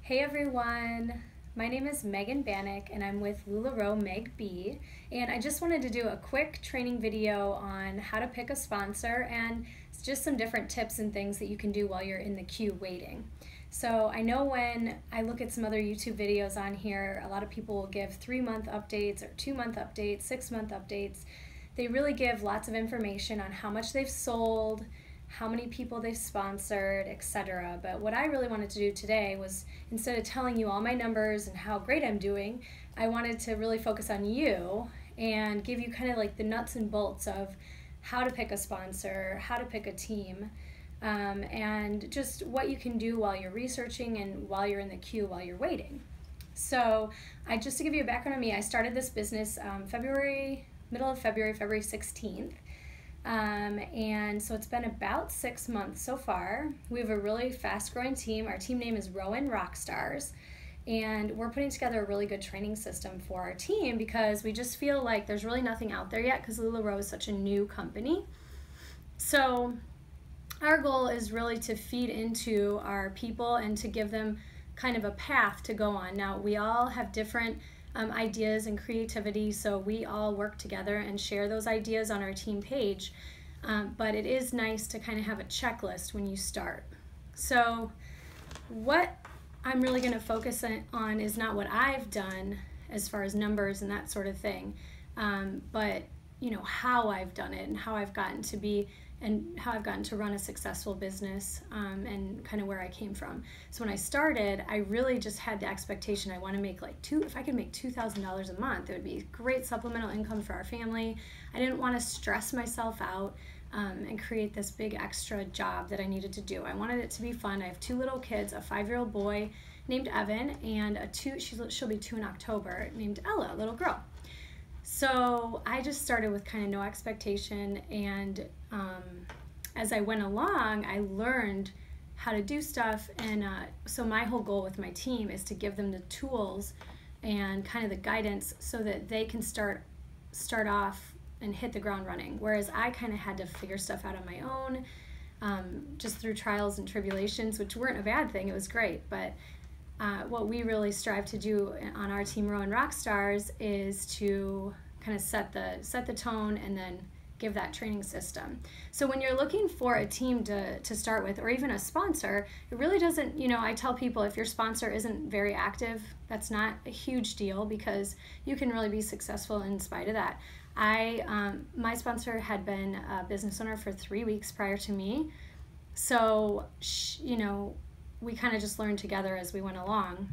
Hey everyone, my name is Megan Bannock and I'm with lularoemegb, and I just wanted to do a quick training video on how to pick a sponsor and just some different tips and things that you can do while you're in the queue waiting. So I know when I look at some other YouTube videos on here, a lot of people will give 3-month updates or 2-month updates, 6-month updates. They really give lots of information on how much they've sold, how many people they've sponsored, etc. But what I really wanted to do today was, instead of telling you all my numbers and how great I'm doing, I wanted to really focus on you and give you kind of like the nuts and bolts of how to pick a sponsor, how to pick a team, and just what you can do while you're researching and while you're in the queue, while you're waiting. So just to give you a background on me, I started this business middle of February 16th. And so it's been about 6 months so far. We have a really fast growing team. Our team name is Rowan Rockstars, and we're putting together a really good training system for our team because we just feel like there's really nothing out there yet because LuLaRoe is such a new company. So our goal is really to feed into our people and to give them kind of a path to go on. Now, we all have different ideas and creativity, so we all work together and share those ideas on our team page, but it is nice to kind of have a checklist when you start. So what I'm really going to focus on is not what I've done as far as numbers and that sort of thing, but how I've done it and how I've gotten to be and how I've gotten to run a successful business, and kind of where I came from. So when I started, I really just had the expectation I want to make if I could make $2,000 a month, it would be great supplemental income for our family. I didn't want to stress myself out and create this big extra job that I needed to do. I wanted it to be fun. I have 2 little kids, a 5-year-old boy named Evan and she'll be 2 in October, named Ella, a little girl. So I just started with kind of no expectation, and as I went along, I learned how to do stuff, and so my whole goal with my team is to give them the tools and kind of the guidance so that they can start off and hit the ground running, whereas I kind of had to figure stuff out on my own, just through trials and tribulations, which weren't a bad thing. It was great, but what we really strive to do on our team, Rowan Rockstars, is to kind of set the tone and then give that training system. So when you're looking for a team to start with, or even a sponsor, it really doesn't, I tell people, if your sponsor isn't very active, that's not a huge deal because you can really be successful in spite of that. My sponsor had been a business owner for 3 weeks prior to me, so we kind of just learned together as we went along,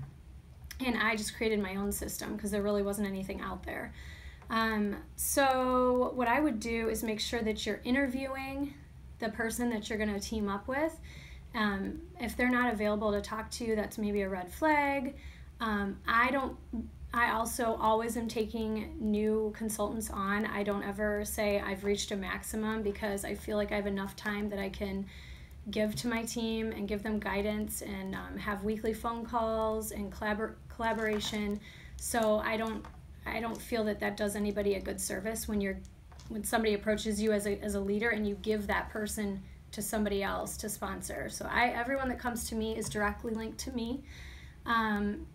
and I just created my own system because there really wasn't anything out there. So what I would do is make sure that you're interviewing the person that you're going to team up with. If they're not available to talk to you, that's maybe a red flag. I also always am taking new consultants on. I don't ever say I've reached a maximum because I feel like I have enough time that I can give to my team and give them guidance and have weekly phone calls and collaboration. So I don't feel that does anybody a good service when somebody approaches you as a leader and you give that person to somebody else to sponsor. So everyone that comes to me is directly linked to me, and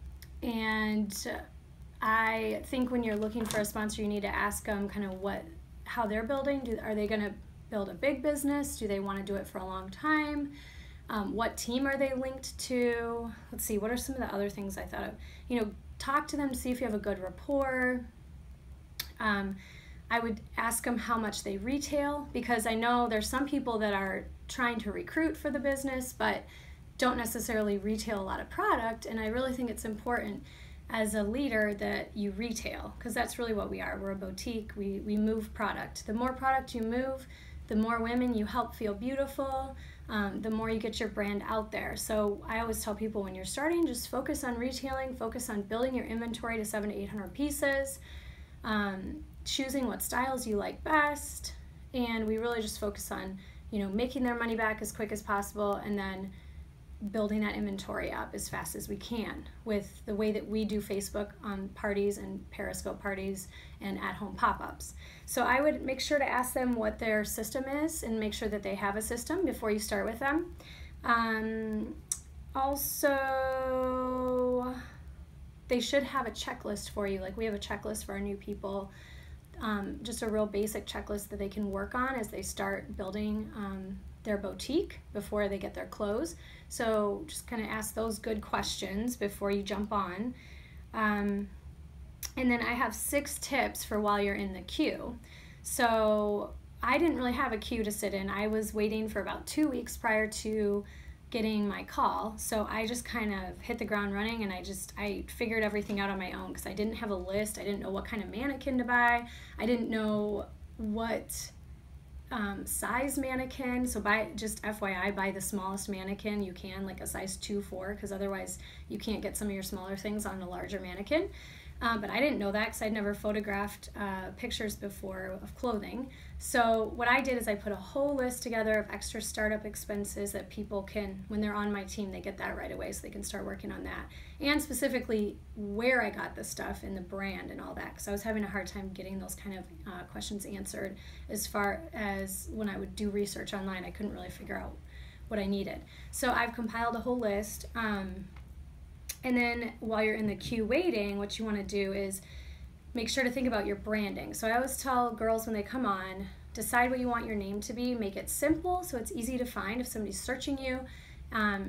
I think when you're looking for a sponsor, you need to ask them kind of how they're building. Are they going to build a big business? Do they want to do it for a long time? What team are they linked to? Let's see, what are some of the other things I thought of? Talk to them to see if you have a good rapport. I would ask them how much they retail, because I know there's some people that are trying to recruit for the business but don't necessarily retail a lot of product, and I really think it's important as a leader that you retail, because that's really what we are. We're a boutique. We move product. The more product you move, the more women you help feel beautiful, the more you get your brand out there. So I always tell people, when you're starting, just focus on retailing, focus on building your inventory to 700 to 800 pieces, choosing what styles you like best, and we really just focus on making their money back as quick as possible, and then building that inventory up as fast as we can with the way that we do Facebook parties and Periscope parties and at-home pop-ups. So I would make sure to ask them what their system is and make sure that they have a system before you start with them. Also, they should have a checklist for you. Like we have a checklist for our new people, just a real basic checklist that they can work on as they start building their boutique before they get their clothes. So just kind of ask those good questions before you jump on. And then I have 6 tips for while you're in the queue. So I didn't really have a queue to sit in. I was waiting for about 2 weeks prior to getting my call. So I just kind of hit the ground running, and I figured everything out on my own because I didn't have a list. I didn't know what kind of mannequin to buy. I didn't know what size mannequin. So just FYI, buy the smallest mannequin you can, like a size 2-4, because otherwise you can't get some of your smaller things on a larger mannequin. But I didn't know that because I'd never photographed pictures before of clothing. So what I did is I put a whole list together of extra startup expenses that people can, when they're on my team, they get that right away so they can start working on that. And specifically where I got the stuff and the brand and all that, because I was having a hard time getting those kind of questions answered as far as when I would do research online. I couldn't really figure out what I needed. So I've compiled a whole list. And then while you're in the queue waiting, what you want to do is make sure to think about your branding. So I always tell girls when they come on, decide what you want your name to be. Make it simple so it's easy to find if somebody's searching you.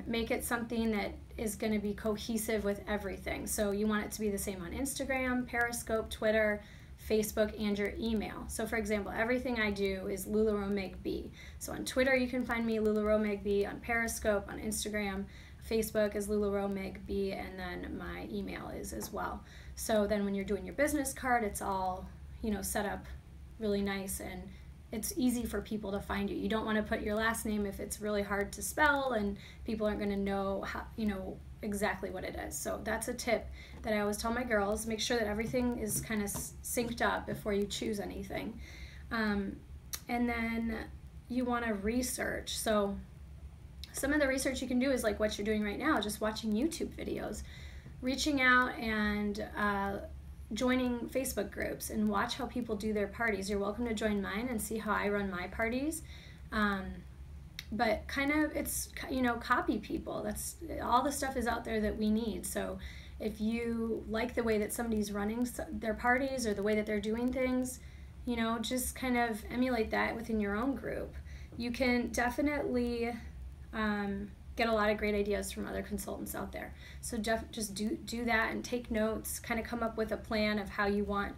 Make it something that is going to be cohesive with everything. So you want it to be the same on Instagram, Periscope, Twitter, Facebook, and your email. So for example, everything I do is lularoemegb. So on Twitter you can find me lularoemegb, on Periscope, on Instagram, Facebook is lularoemegb, and then my email is as well. So then when you're doing your business card, it's all, set up really nice, and it's easy for people to find you. You don't want to put your last name if it's really hard to spell and people aren't going to know how, exactly what it is. So that's a tip that I always tell my girls. Make sure that everything is kind of synced up before you choose anything. And then you want to research. So some of the research you can do is like what you're doing right now, just watching YouTube videos, reaching out and joining Facebook groups and watch how people do their parties. You're welcome to join mine and see how I run my parties. But kind of it's, copy people. That's all the stuff is out there that we need. So if you like the way that somebody's running their parties or the way that they're doing things, just kind of emulate that within your own group. You can definitely get a lot of great ideas from other consultants out there. So just do that and take notes, kind of come up with a plan of how you want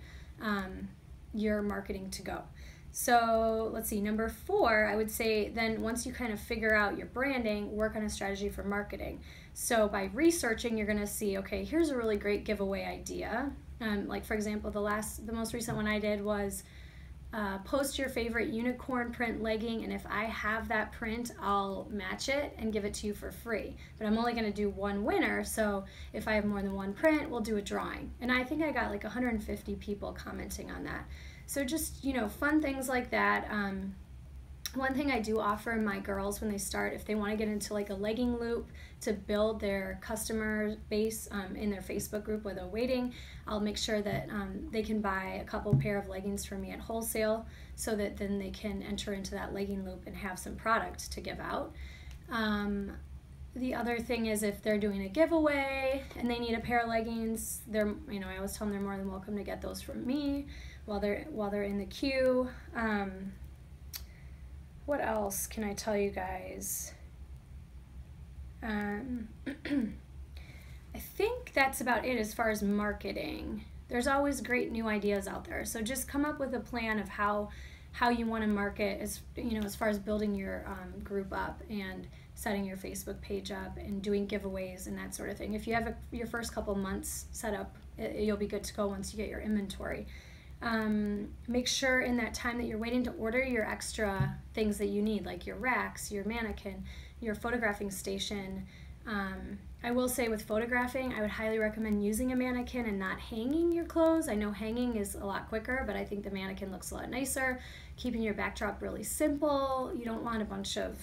your marketing to go. So let's see, number 4, I would say then once you kind of figure out your branding, work on a strategy for marketing. So by researching, you're gonna see, okay, here's a really great giveaway idea. Like for example, the most recent one I did was post your favorite unicorn print legging, and if I have that print, I'll match it and give it to you for free. But I'm only going to do one winner, so if I have more than one print, we'll do a drawing. And I think I got like 150 people commenting on that. So just, fun things like that. One thing I do offer my girls when they start, if they want to get into like a legging loop to build their customer base in their Facebook group where they're waiting, I'll make sure that they can buy a couple pair of leggings from me at wholesale so that then they can enter into that legging loop and have some product to give out. The other thing is if they're doing a giveaway and they need a pair of leggings, I always tell them they're more than welcome to get those from me while they're in the queue. What else can I tell you guys? I think that's about it as far as marketing. There's always great new ideas out there. So just come up with a plan of how you want to market as far as building your group up and setting your Facebook page up and doing giveaways and that sort of thing. If you have your first couple months set up, you'll be good to go once you get your inventory. Make sure in that time that you're waiting to order your extra things that you need, like your racks, your mannequin, your photographing station. I will say with photographing, I would highly recommend using a mannequin and not hanging your clothes. I know hanging is a lot quicker, but I think the mannequin looks a lot nicer. Keeping your backdrop really simple. You don't want a bunch of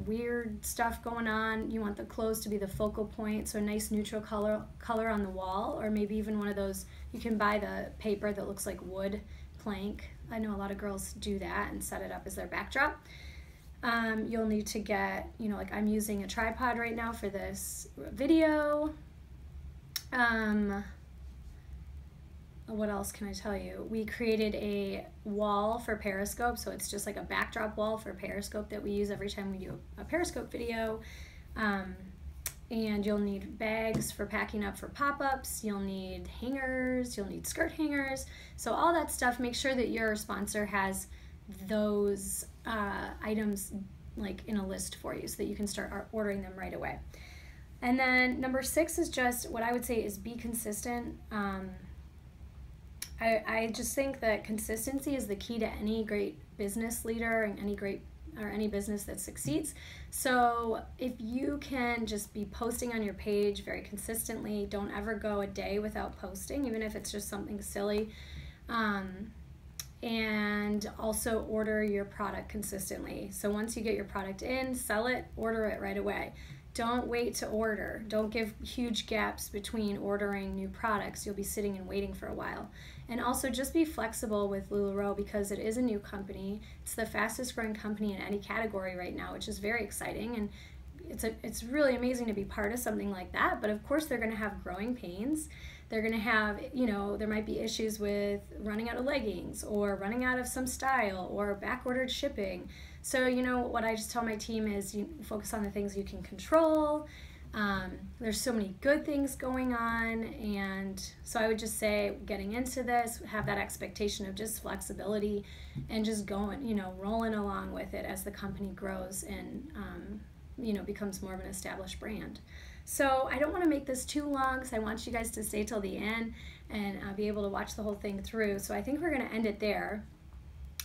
weird stuff going on. You want the clothes to be the focal point, so a nice neutral color on the wall, or maybe even one of those, you can buy the paper that looks like wood plank. I know a lot of girls do that and set it up as their backdrop. You'll need to get, like I'm using a tripod right now for this video. What else can I tell you? We created a wall for Periscope, so it's just like a backdrop wall for Periscope that we use every time we do a Periscope video. And you'll need bags for packing up for pop-ups, you'll need hangers, you'll need skirt hangers. So all that stuff, make sure that your sponsor has those items like in a list for you so that you can start ordering them right away. And then number 6 is just what I would say is be consistent. I just think that consistency is the key to any great business leader and any business that succeeds. So if you can just be posting on your page very consistently, don't ever go a day without posting, even if it's just something silly. And also order your product consistently. So once you get your product in, sell it, order it right away. Don't wait to order. Don't give huge gaps between ordering new products. You'll be sitting and waiting for a while. And also just be flexible with LuLaRoe because it is a new company. It's the fastest growing company in any category right now, which is very exciting. And it's really amazing to be part of something like that. But of course they're going to have growing pains. They're going to have, there might be issues with running out of leggings or running out of some style or back-ordered shipping. So, what I just tell my team is you focus on the things you can control. There's so many good things going on. And so I would just say getting into this, have that expectation of just flexibility and just going, rolling along with it as the company grows and, becomes more of an established brand. So I don't want to make this too long because I want you guys to stay till the end and be able to watch the whole thing through. So I think we're going to end it there.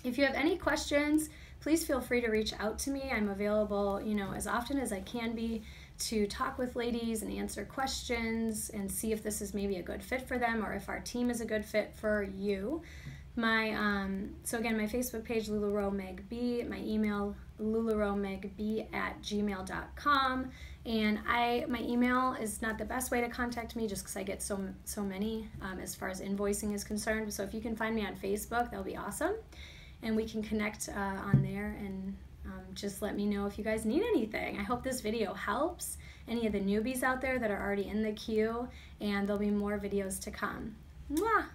If you have any questions, please feel free to reach out to me. I'm available, as often as I can be to talk with ladies and answer questions and see if this is maybe a good fit for them or if our team is a good fit for you. So again, my Facebook page, lularoemegb, my email, lularoemegb@gmail.com. And my email is not the best way to contact me just because I get so many as far as invoicing is concerned. So if you can find me on Facebook, that'll be awesome. And we can connect on there and just let me know if you guys need anything. I hope this video helps any of the newbies out there that are already in the queue, and there'll be more videos to come. Mwah!